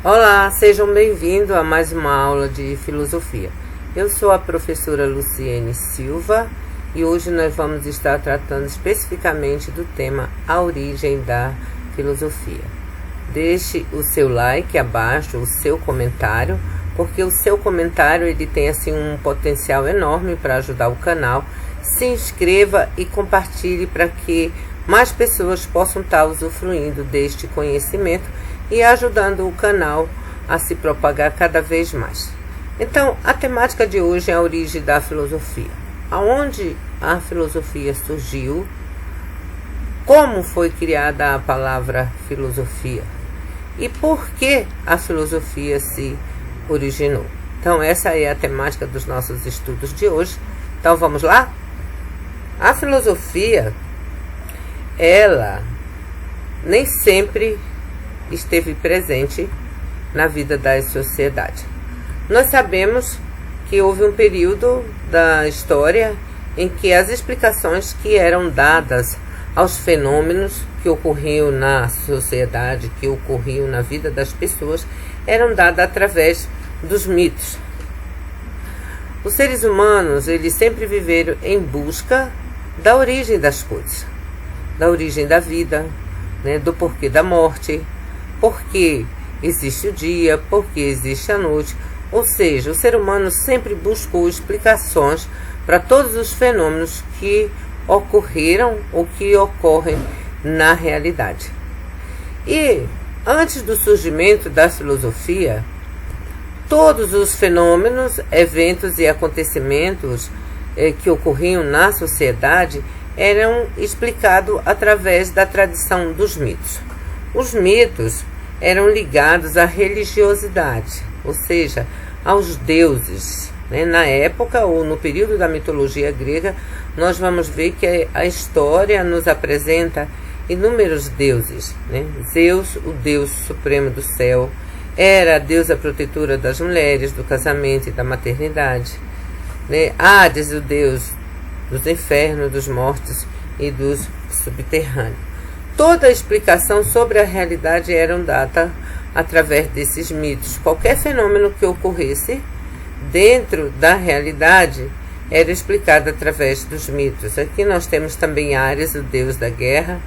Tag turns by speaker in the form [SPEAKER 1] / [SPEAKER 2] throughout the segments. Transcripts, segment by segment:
[SPEAKER 1] Olá, sejam bem-vindos a mais uma aula de filosofia. Eu sou a professora Luciene Silva e hoje nós vamos estar tratando especificamente do tema A Origem da Filosofia. Deixe o seu like abaixo, o seu comentário, porque o seu comentário ele tem assim um potencial enorme para ajudar o canal. Se inscreva e compartilhe para que mais pessoas possam estar usufruindo deste conhecimento e ajudando o canal a se propagar cada vez mais. Então, a temática de hoje é a origem da filosofia. Aonde a filosofia surgiu? Como foi criada a palavra filosofia? E por que a filosofia se originou? Então, essa é a temática dos nossos estudos de hoje. Então, vamos lá? A filosofia, ela nem sempre esteve presente na vida das sociedades. Nós sabemos que houve um período da história em que as explicações que eram dadas aos fenômenos que ocorriam na sociedade, que ocorriam na vida das pessoas, eram dadas através dos mitos. Os seres humanos, eles sempre viveram em busca da origem das coisas, da origem da vida, do porquê da morte, porque existe o dia, porque existe a noite. Ou seja, o ser humano sempre buscou explicações para todos os fenômenos que ocorreram ou que ocorrem na realidade. E antes do surgimento da filosofia, todos os fenômenos, eventos e acontecimentos que ocorriam na sociedade eram explicados através da tradição dos mitos. Os mitos eram ligados à religiosidade, ou seja, aos deuses. Na época ou no período da mitologia grega, nós vamos ver que a história nos apresenta inúmeros deuses. Zeus, o deus supremo do céu, era a deusa protetora das mulheres, do casamento e da maternidade. Hades, o deus dos infernos, dos mortos e dos subterrâneos. Toda a explicação sobre a realidade era dada através desses mitos. Qualquer fenômeno que ocorresse dentro da realidade era explicado através dos mitos. Aqui nós temos também Ares, o deus da guerra.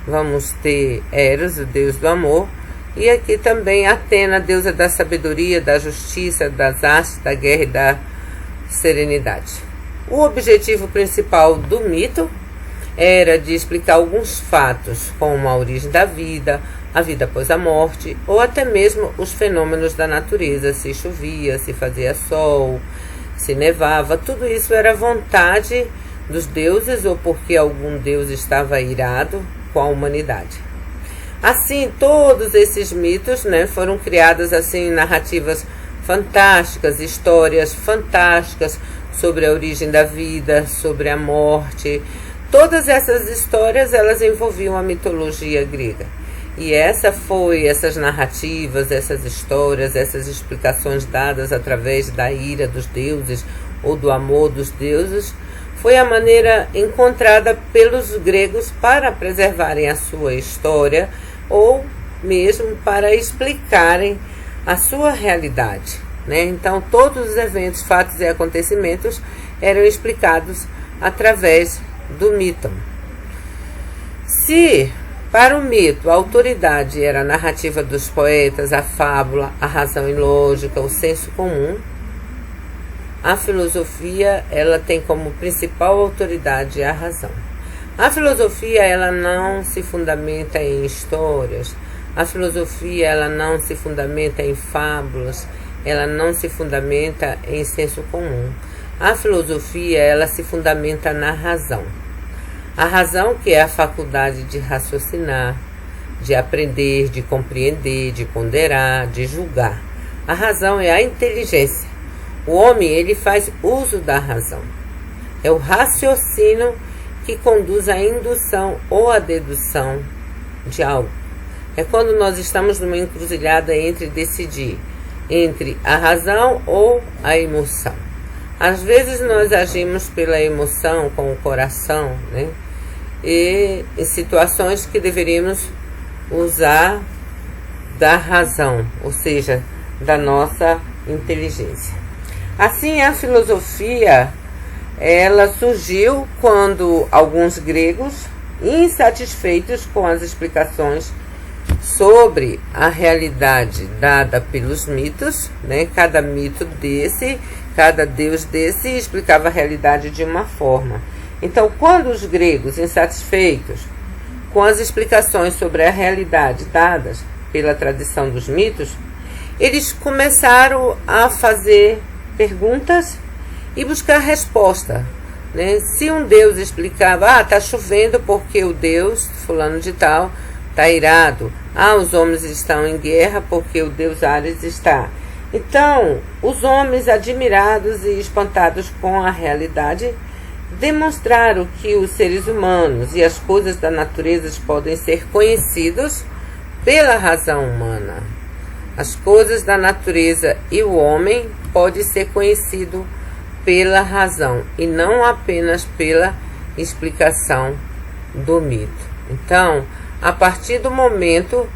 [SPEAKER 1] Vamos ter Eros, o deus do amor. E aqui também Atena, deusa da sabedoria, da justiça, das artes, da guerra e da serenidade. O objetivo principal do mito era de explicar alguns fatos, como a origem da vida, a vida após a morte, ou até mesmo os fenômenos da natureza, se chovia, se fazia sol, se nevava. Tudo isso era vontade dos deuses ou porque algum deus estava irado com a humanidade. Assim, todos esses mitos foram criados assim, narrativas fantásticas, histórias fantásticas sobre a origem da vida, sobre a morte. Todas essas histórias, elas envolviam a mitologia grega. E essas narrativas, essas histórias, essas explicações dadas através da ira dos deuses ou do amor dos deuses, foi a maneira encontrada pelos gregos para preservarem a sua história ou mesmo para explicarem a sua realidade. Então, todos os eventos, fatos e acontecimentos eram explicados através do mito. Se para o mito a autoridade era a narrativa dos poetas, a fábula, a razão e lógica, o senso comum, a filosofia ela tem como principal autoridade a razão. A filosofia ela não se fundamenta em histórias, a filosofia ela não se fundamenta em fábulas, ela não se fundamenta em senso comum. A filosofia, ela se fundamenta na razão. A razão que é a faculdade de raciocinar, de aprender, de compreender, de ponderar, de julgar. A razão é a inteligência. O homem, ele faz uso da razão. É o raciocínio que conduz à indução ou à dedução de algo. É quando nós estamos numa encruzilhada entre decidir entre a razão ou a emoção. Às vezes nós agimos pela emoção, com o coração, e em situações que deveríamos usar da razão, ou seja, da nossa inteligência. Assim, a filosofia, ela surgiu quando alguns gregos, insatisfeitos com as explicações sobre a realidade dada pelos mitos, né? Cada mito desse, cada deus desse explicava a realidade de uma forma. Então, quando os gregos, insatisfeitos com as explicações sobre a realidade dadas pela tradição dos mitos, eles começaram a fazer perguntas e buscar resposta, né? Se um deus explicava, está chovendo porque o deus fulano de tal está irado, os homens estão em guerra porque o deus Ares está. Então, os homens, admirados e espantados com a realidade, demonstraram que os seres humanos e as coisas da natureza podem ser conhecidos pela razão humana. As coisas da natureza e o homem podem ser conhecidos pela razão e não apenas pela explicação do mito. Então, a partir do momento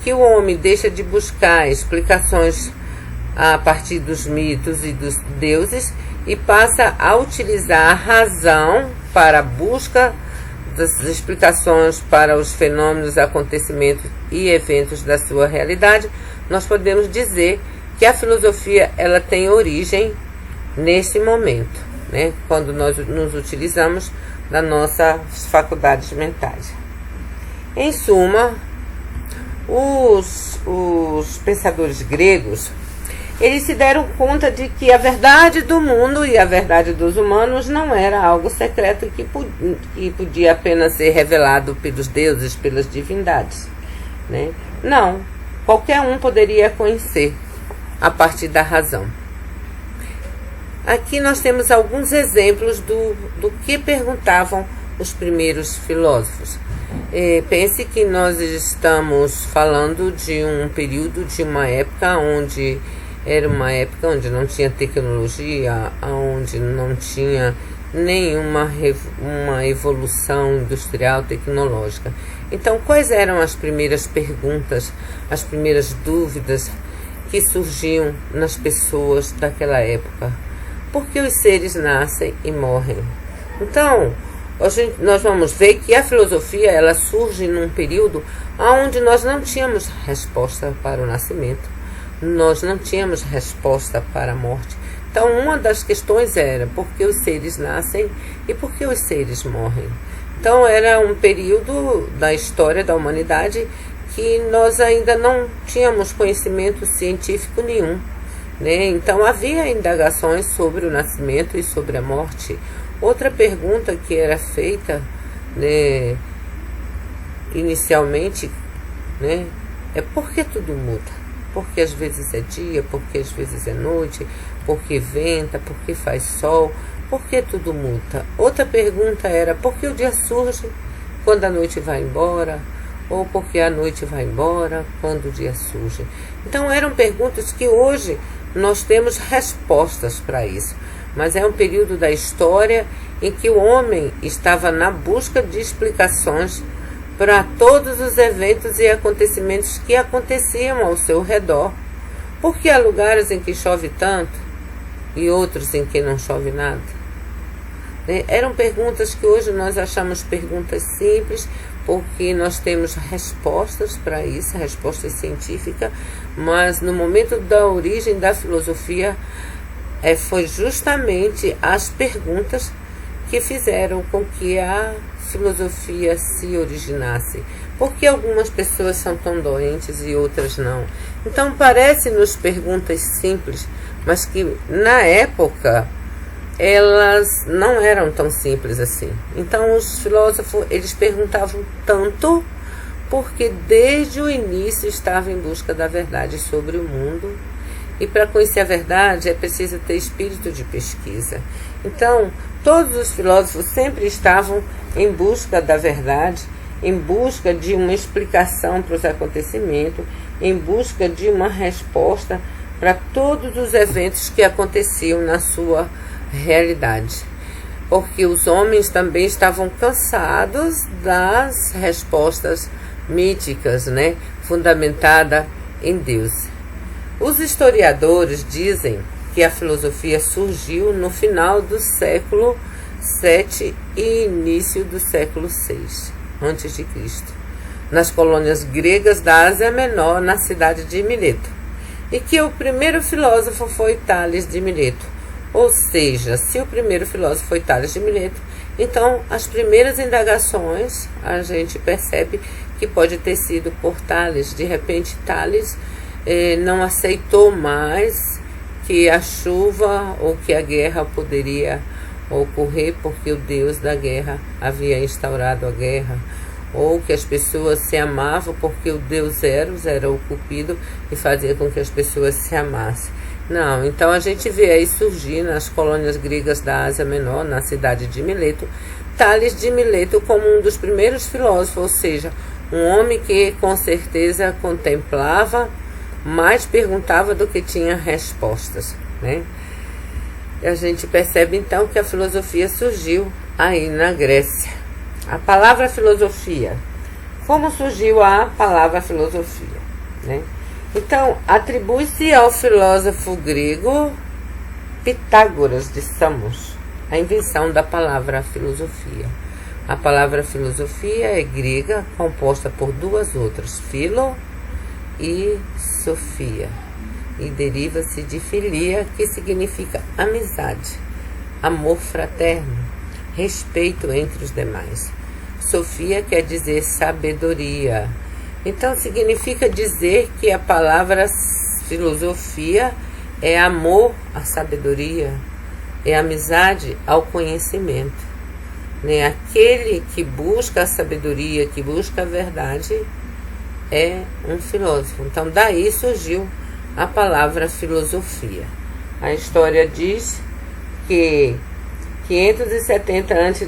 [SPEAKER 1] que o homem deixa de buscar explicações a partir dos mitos e dos deuses e passa a utilizar a razão para a busca das explicações para os fenômenos, acontecimentos e eventos da sua realidade, nós podemos dizer que a filosofia ela tem origem nesse momento, né? Quando nós nos utilizamos das nossas faculdades mentais. Em suma, os pensadores gregos, eles se deram conta de que a verdade do mundo e a verdade dos humanos não era algo secreto que podia apenas ser revelado pelos deuses, pelas divindades, né? Não, qualquer um poderia conhecer a partir da razão. Aqui nós temos alguns exemplos do que perguntavam os primeiros filósofos. Pense que nós estamos falando de um período, de uma época onde era uma época onde não tinha tecnologia, onde não tinha nenhuma uma evolução industrial tecnológica. Então, quais eram as primeiras perguntas, as primeiras dúvidas que surgiam nas pessoas daquela época? Por que os seres nascem e morrem? Então, hoje nós vamos ver que a filosofia ela surge num período onde nós não tínhamos resposta para o nascimento, nós não tínhamos resposta para a morte. Então, uma das questões era por que os seres nascem e por que os seres morrem. Então, era um período da história da humanidade que nós ainda não tínhamos conhecimento científico nenhum, né? Então, havia indagações sobre o nascimento e sobre a morte. Outra pergunta que era feita, né, inicialmente, né, é por que tudo muda? Porque às vezes é dia, porque às vezes é noite, porque venta, porque faz sol, porque tudo muda. Outra pergunta era por que o dia surge quando a noite vai embora, ou porque a noite vai embora quando o dia surge. Então eram perguntas que hoje nós temos respostas para isso, mas é um período da história em que o homem estava na busca de explicações para todos os eventos e acontecimentos que aconteciam ao seu redor. Porque há lugares em que chove tanto e outros em que não chove nada? Eram perguntas que hoje nós achamos perguntas simples, porque nós temos respostas para isso, respostas científicas, mas no momento da origem da filosofia, foi justamente as perguntas que fizeram com que a filosofia se originasse. Por que algumas pessoas são tão doentes e outras não? Então parece-nos perguntas simples, mas que na época elas não eram tão simples assim. Então os filósofos eles perguntavam tanto porque desde o início estavam em busca da verdade sobre o mundo. E para conhecer a verdade é preciso ter espírito de pesquisa. Então, todos os filósofos sempre estavam em busca da verdade, em busca de uma explicação para os acontecimentos, em busca de uma resposta para todos os eventos que aconteciam na sua realidade. Porque os homens também estavam cansados das respostas míticas, né? Fundamentada em Deus. Os historiadores dizem que a filosofia surgiu no final do século VII e início do século VI a.C., nas colônias gregas da Ásia Menor, na cidade de Mileto, e que o primeiro filósofo foi Tales de Mileto. Ou seja, se o primeiro filósofo foi Tales de Mileto, então as primeiras indagações a gente percebe que pode ter sido por Tales. De repente, Tales não aceitou mais que a chuva ou que a guerra poderia ocorrer porque o Deus da guerra havia instaurado a guerra, ou que as pessoas se amavam porque o Deus Eros era o Cupido e fazia com que as pessoas se amassem. Não, então a gente vê aí surgir nas colônias gregas da Ásia Menor, na cidade de Mileto, Tales de Mileto como um dos primeiros filósofos, ou seja, um homem que com certeza contemplava, mais perguntava do que tinha respostas, né? E a gente percebe então que a filosofia surgiu aí na Grécia. A palavra filosofia. Como surgiu a palavra filosofia, né? Então, atribui-se ao filósofo grego Pitágoras de Samos a invenção da palavra filosofia. A palavra filosofia é grega, composta por duas outras, philo e sofia, e deriva-se de filia, que significa amizade, amor fraterno, respeito entre os demais. Sofia quer dizer sabedoria. Então significa dizer que a palavra filosofia é amor à sabedoria, é amizade ao conhecimento, né? Aquele que busca a sabedoria, que busca a verdade, é um filósofo. Então daí surgiu a palavra filosofia. A história diz que 570 a.C.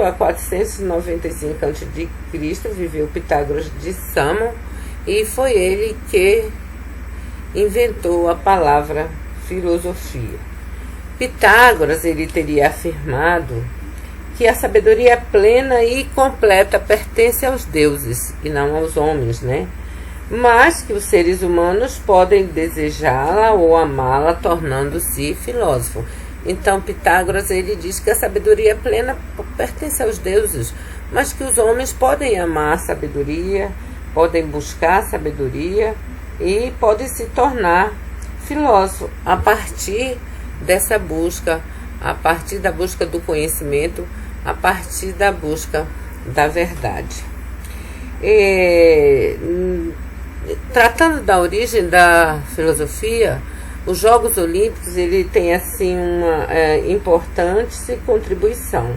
[SPEAKER 1] a 495 a.C. viveu Pitágoras de Samos, e foi ele que inventou a palavra filosofia. Pitágoras ele teria afirmado que a sabedoria plena e completa pertence aos deuses e não aos homens, né? Mas que os seres humanos podem desejá-la ou amá-la, tornando-se filósofo. Então Pitágoras ele diz que a sabedoria plena pertence aos deuses, mas que os homens podem amar a sabedoria, podem buscar a sabedoria e podem se tornar filósofo a partir dessa busca, a partir da busca do conhecimento, a partir da busca da verdade. Tratando da origem da filosofia, os Jogos Olímpicos ele tem assim uma importante contribuição.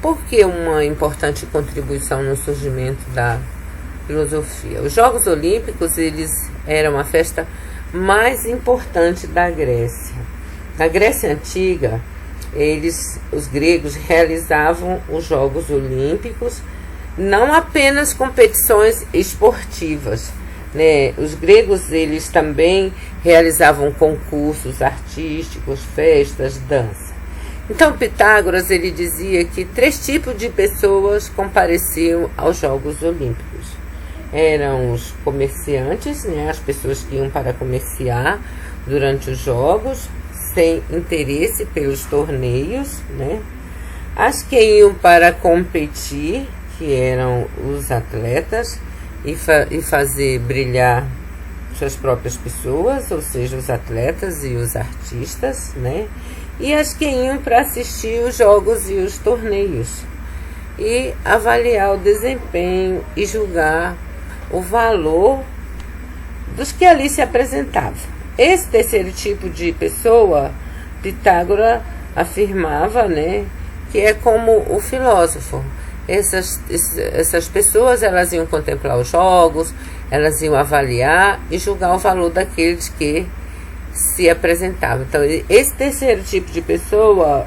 [SPEAKER 1] Por que uma importante contribuição no surgimento da filosofia? Os Jogos Olímpicos eles eram a festa mais importante da Grécia. Na Grécia Antiga, os gregos realizavam os Jogos Olímpicos, não apenas competições esportivas, né? Os gregos eles também realizavam concursos artísticos, festas, dança. Então Pitágoras ele dizia que 3 tipos de pessoas compareciam aos Jogos Olímpicos. Eram os comerciantes, né? As pessoas que iam para comerciar durante os jogos, sem interesse pelos torneios, né? As que iam para competir, que eram os atletas, e fazer brilhar suas próprias pessoas, ou seja, os atletas e os artistas, né? E as que iam para assistir os jogos e os torneios, e avaliar o desempenho e julgar o valor dos que ali se apresentavam. Esse terceiro tipo de pessoa, Pitágoras afirmava, né, que é como o filósofo. Essas pessoas elas iam contemplar os jogos, elas iam avaliar e julgar o valor daqueles que se apresentavam. Então, esse terceiro tipo de pessoa,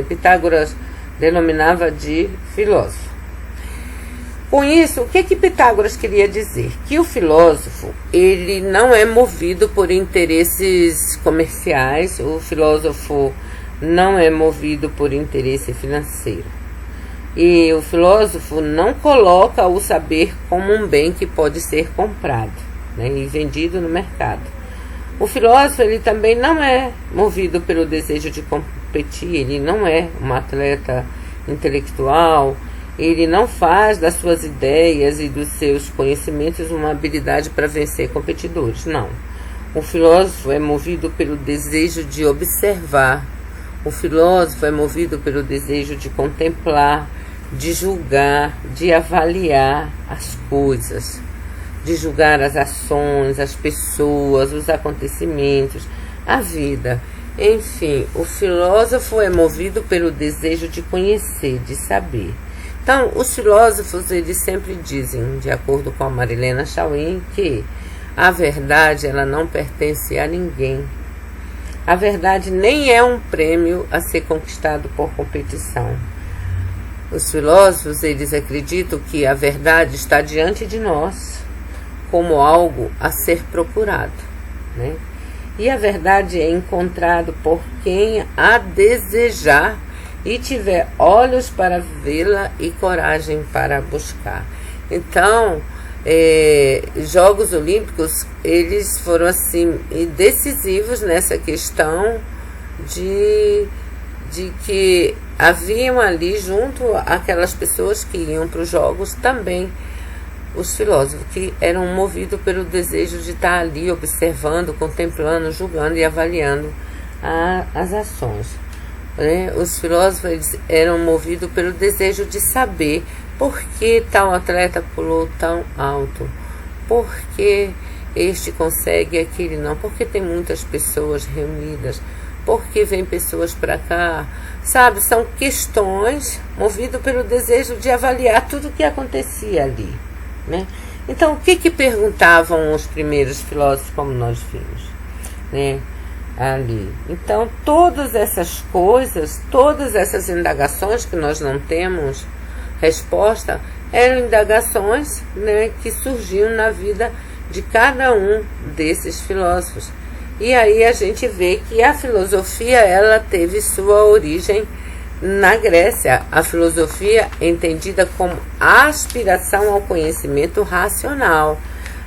[SPEAKER 1] Pitágoras denominava de filósofo. Com isso, o que Pitágoras queria dizer? Que o filósofo ele não é movido por interesses comerciais, o filósofo não é movido por interesse financeiro. E o filósofo não coloca o saber como um bem que pode ser comprado. né, e vendido no mercado. O filósofo, ele também não é movido pelo desejo de competir, ele não é um atleta intelectual, ele não faz das suas ideias e dos seus conhecimentos uma habilidade para vencer competidores, não. O filósofo é movido pelo desejo de observar, o filósofo é movido pelo desejo de contemplar, de julgar, de avaliar as coisas, de julgar as ações, as pessoas, os acontecimentos, a vida. Enfim, o filósofo é movido pelo desejo de conhecer, de saber. Então, os filósofos, eles sempre dizem, de acordo com a Marilena Chauin, que a verdade, ela não pertence a ninguém. A verdade nem é um prêmio a ser conquistado por competição. Os filósofos, eles acreditam que a verdade está diante de nós como algo a ser procurado, né? E a verdade é encontrada por quem a desejar e tiver olhos para vê-la e coragem para buscar. Então, Jogos Olímpicos, eles foram assim decisivos nessa questão de que haviam ali junto aquelas pessoas que iam para os Jogos também os filósofos, que eram movidos pelo desejo de estar ali observando, contemplando, julgando e avaliando as ações. Os filósofos, eles eram movidos pelo desejo de saber por que tal atleta pulou tão alto, por que este consegue e aquele não, por que tem muitas pessoas reunidas, por que vem pessoas para cá, sabe? São questões movidas pelo desejo de avaliar tudo o que acontecia ali, né? Então, o que perguntavam os primeiros filósofos, como nós vimos, né? Ali. Então, todas essas coisas, todas essas indagações que nós não temos resposta, eram indagações, né, que surgiam na vida de cada um desses filósofos. E aí a gente vê que a filosofia, ela teve sua origem na Grécia. A filosofia é entendida como aspiração ao conhecimento racional.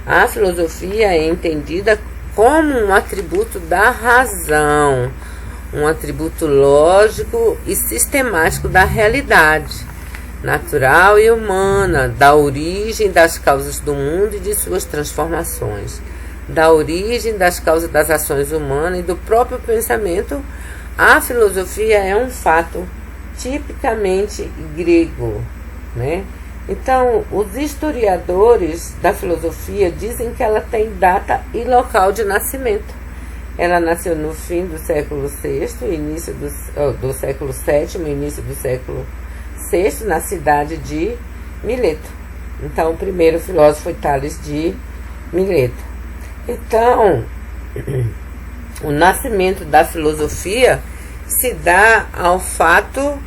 [SPEAKER 1] A filosofia é entendida como um atributo da razão, um atributo lógico e sistemático da realidade natural e humana, da origem das causas do mundo e de suas transformações, da origem das causas das ações humanas e do próprio pensamento. A filosofia é um fato tipicamente grego, né? Então, os historiadores da filosofia dizem que ela tem data e local de nascimento. Ela nasceu no fim do século VI, início do século VII, início do século VI, na cidade de Mileto. Então, o primeiro filósofo foi Tales de Mileto. Então, o nascimento da filosofia se dá ao fato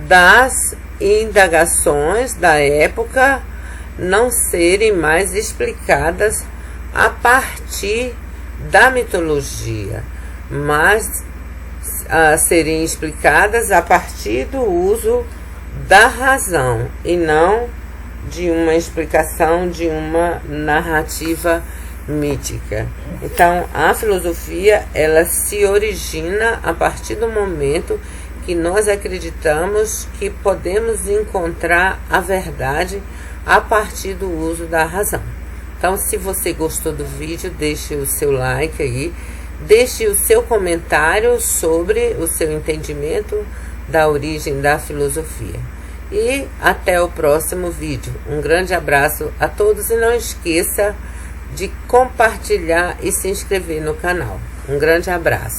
[SPEAKER 1] das indagações da época não serem mais explicadas a partir da mitologia, mas serem explicadas a partir do uso da razão e não de uma explicação de uma narrativa mítica. Então, a filosofia, ela se origina a partir do momento que nós acreditamos que podemos encontrar a verdade a partir do uso da razão. Então, se você gostou do vídeo, deixe o seu like aí, deixe o seu comentário sobre o seu entendimento da origem da filosofia. E até o próximo vídeo. Um grande abraço a todos e não esqueça de compartilhar e se inscrever no canal. Um grande abraço.